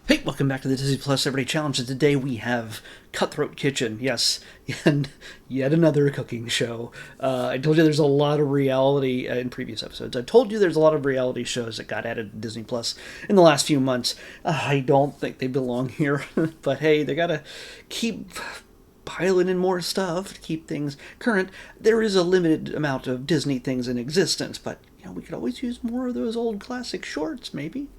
Hey, welcome back to the Disney Plus Everyday Challenge, and today we have Cutthroat Kitchen, yes, and yet another cooking show. I told you there's a lot of reality in previous episodes. I told you there's a lot of reality shows that got added to Disney Plus in the last few months. I don't think they belong here, but hey, they gotta keep piling in more stuff to keep things current. There is a limited amount of Disney things in existence, but we could always use more of those old classic shorts, maybe.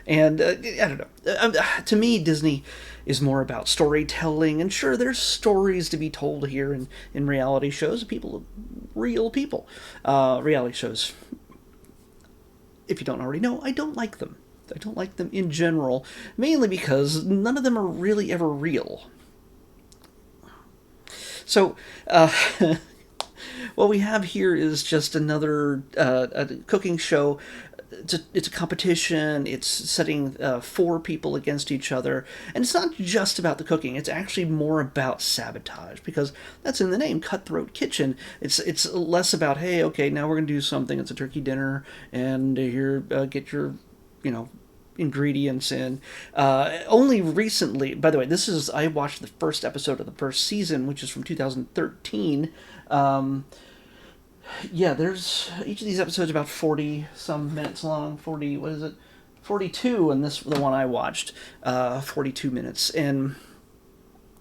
And I don't know. To me, Disney is more about storytelling, and sure, there's stories to be told here in reality shows. Real people. Reality shows, if you don't already know, I don't like them. I don't like them in general, mainly because none of them are really ever real. So, what we have here is just another a cooking show. It's a competition. It's setting four people against each other, and it's not just about the cooking. It's actually more about sabotage, because that's in the name, Cutthroat Kitchen. It's less about, hey, okay, now we're gonna do something. It's a turkey dinner, and here, get your, ingredients in. Only recently, by the way, I watched the first episode of the first season, which is from 2013. Yeah, there's each of these episodes about 40 some minutes long. 40, what is it? 42, and the one I watched, 42 minutes, and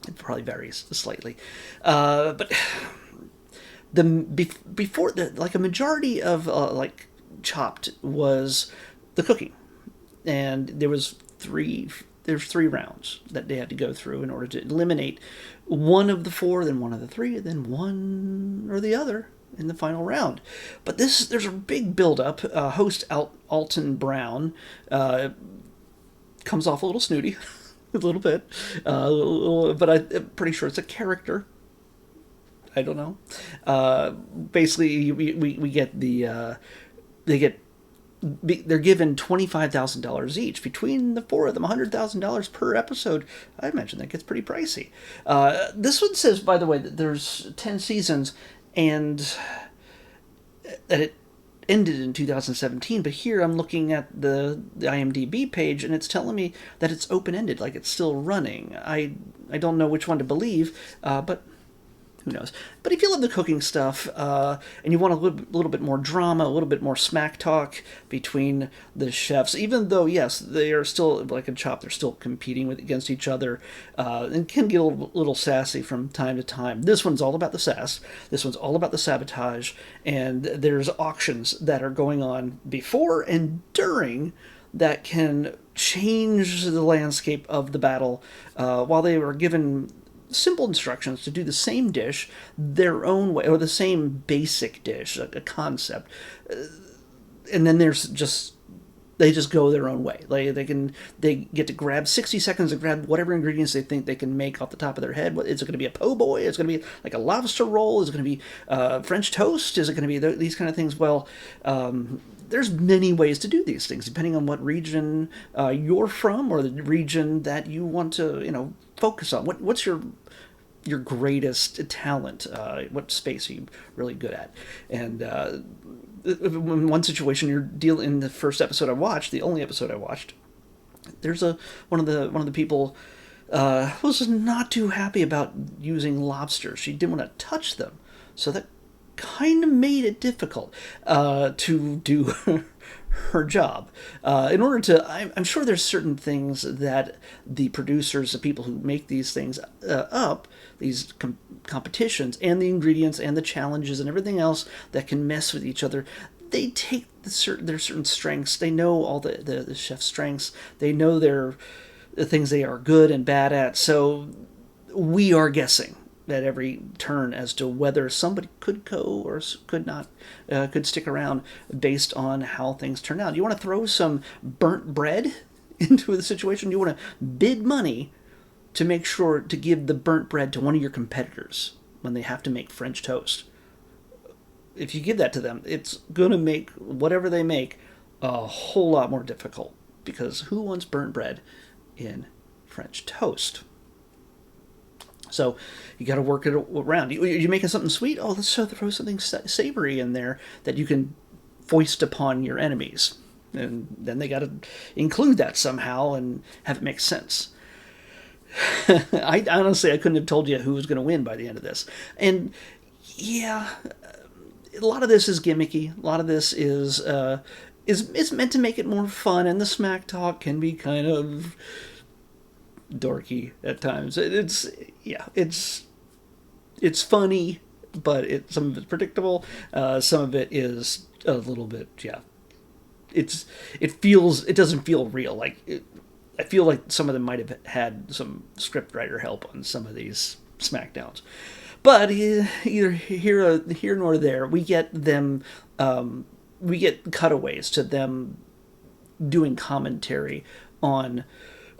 it probably varies slightly. But before that, like, a majority of Chopped was the cooking, and there's three rounds that they had to go through in order to eliminate one of the four, then one of the three, then one or the other in the final round. But there's a big build-up. Host Alton Brown comes off a little snooty, a little bit, but I'm pretty sure it's a character. I don't know. Basically, we get they're given $25,000 each between the four of them, $100,000 per episode. I imagine that gets pretty pricey. This one says, by the way, that there's 10 seasons, and that it ended in 2017. But here I'm looking at the IMDb page, and it's telling me that it's open-ended, like it's still running. I don't know which one to believe, but who knows? But if you love the cooking stuff, and you want a little bit more drama, a little bit more smack talk between the chefs, even though, yes, they are still, like in Chopped, they're still competing against each other, and can get a little sassy from time to time. This one's all about the sass. This one's all about the sabotage, and there's auctions that are going on before and during that can change the landscape of the battle, while they were given simple instructions to do the same dish their own way, or the same basic dish, a concept, and then they just go their own way. Like they get to grab 60 seconds to grab whatever ingredients they think they can make off the top of their head. Is it going to be a po' boy? Is it going to be like a lobster roll? Is it going to be French toast? Is it going to be these kind of things? Well, there's many ways to do these things depending on what region you're from, or the region that you want to focus on. What's your greatest talent? What space are you really good at? And in one situation, in the first episode I watched, the only episode I watched, there's one of the people was not too happy about using lobsters. She didn't want to touch them, so that kind of made it difficult to do her job. In order to, I'm sure there's certain things that the producers, the people who make these things up, these competitions, and the ingredients and the challenges and everything else that can mess with each other, they take their certain strengths. They know all the chef's strengths. They know the things they are good and bad at. So we are guessing at every turn as to whether somebody could go or could not, could stick around based on how things turn out. You want to throw some burnt bread into the situation? You want to bid money to make sure to give the burnt bread to one of your competitors when they have to make French toast. If you give that to them, it's going to make whatever they make a whole lot more difficult, because who wants burnt bread in French toast? So you got to work it around. You're making something sweet? Let's throw something savory in there that you can foist upon your enemies. And then they got to include that somehow and have it make sense. I honestly, I couldn't have told you who was going to win by the end of this. And yeah, a lot of this is gimmicky. A lot of this is meant to make it more fun, and the smack talk can be kind of dorky at times. It's funny, but some of it's predictable. Some of it is a little bit it doesn't feel real. I feel like some of them might have had some scriptwriter help on some of these SmackDowns. But either here nor there, we get them. We get cutaways to them doing commentary on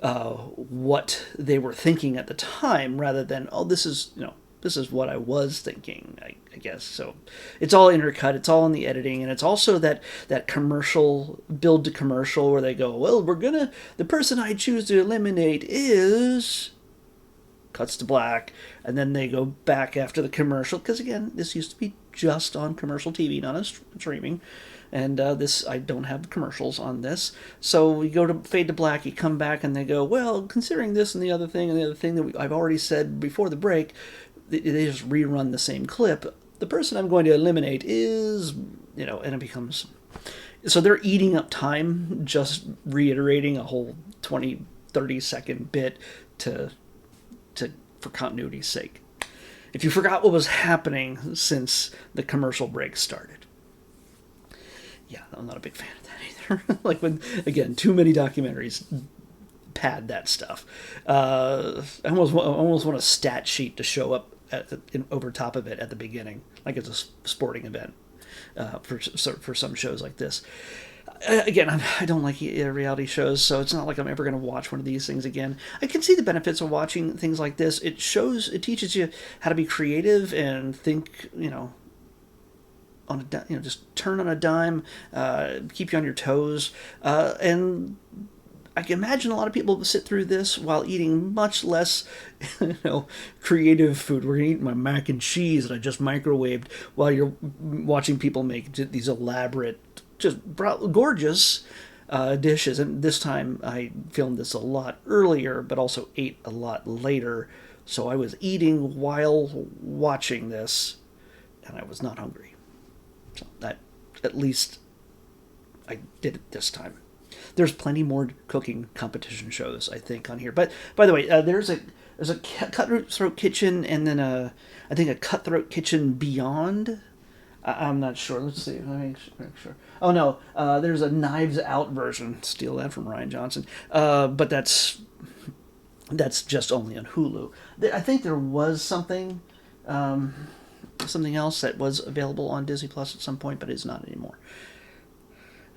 what they were thinking at the time, rather than this is what I was thinking. I guess so. It's all intercut. It's all in the editing, and it's also that commercial build to commercial where they go, well, the person I choose to eliminate is. Cuts to black, and then they go back after the commercial, because again, this used to be just on commercial TV, not on streaming, and this, I don't have commercials on this, so we go to fade to black, you come back, and they go, well, considering this and the other thing that I've already said before the break, they just rerun the same clip. The person I'm going to eliminate is, and it becomes, so they're eating up time just reiterating a whole 20-30 second bit for continuity's sake. If you forgot what was happening since the commercial break started. Yeah, I'm not a big fan of that either. Like when, again, too many documentaries pad that stuff. I almost want a stat sheet to show up over top of it at the beginning, like it's a sporting event for some shows like this. Again, I don't like reality shows, so it's not like I'm ever going to watch one of these things again. I can see the benefits of watching things like this. It teaches you how to be creative and think, just turn on a dime, keep you on your toes, and I can imagine a lot of people sit through this while eating much less, creative food. We're going to eat my mac and cheese that I just microwaved while you're watching people make these elaborate, just gorgeous dishes. And this time I filmed this a lot earlier, but also ate a lot later. So I was eating while watching this, and I was not hungry. So that, at least, I did it this time. There's plenty more cooking competition shows, I think, on here. But by the way, there's a Cutthroat Kitchen, and then I think a Cutthroat Kitchen Beyond. I'm not sure. Let's see. Let me make sure. Oh no, there's a Knives Out version. Steal that from Ryan Johnson. But that's just only on Hulu. I think there was something else that was available on Disney Plus at some point, but it's not anymore.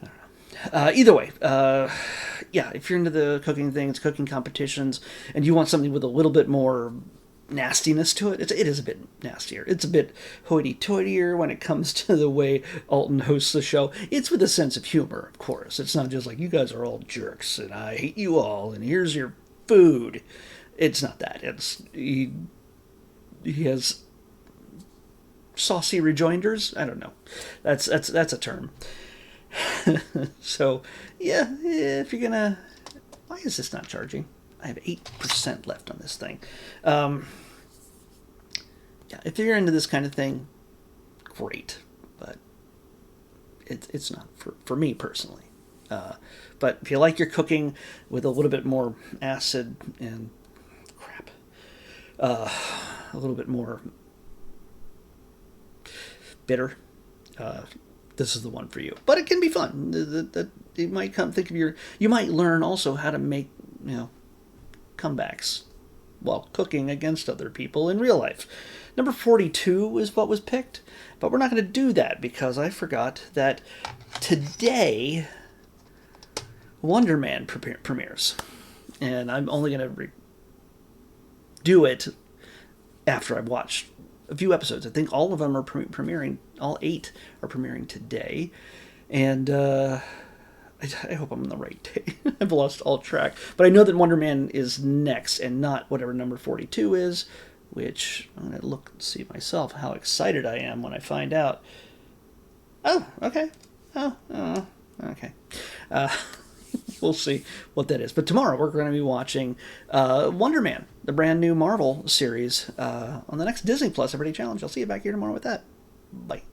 I don't know. Either way, if you're into the cooking things, cooking competitions, and you want something with a little bit more nastiness to it, it is a bit nastier. It's a bit hoity-toityier when it comes to the way Alton hosts the show. It's with a sense of humor, of course. It's not just like, you guys are all jerks, and I hate you all, and here's your food. It's not that. He has saucy rejoinders. I don't know. That's a term. So, yeah, if you're gonna... Why is this not charging? I have 8% left on this thing. If you're into this kind of thing, great. But it's not for me personally. But if you like your cooking with a little bit more acid and a little bit more bitter, this is the one for you. But it can be fun. You might you might learn also how to make, comebacks while cooking against other people in real life. Number 42 is what was picked, but we're not going to do that because I forgot that today Wonder Man premieres, and I'm only going to do it after I've watched a few episodes. I think all of them are premiering, all 8 are premiering today, and I hope I'm on the right day. I've lost all track. But I know that Wonder Man is next and not whatever number 42 is, which I'm going to look and see myself how excited I am when I find out. Oh, okay. Oh, Okay. We'll see what that is. But tomorrow we're going to be watching Wonder Man, the brand new Marvel series, on the next Disney Plus Everyday Challenge. I'll see you back here tomorrow with that. Bye.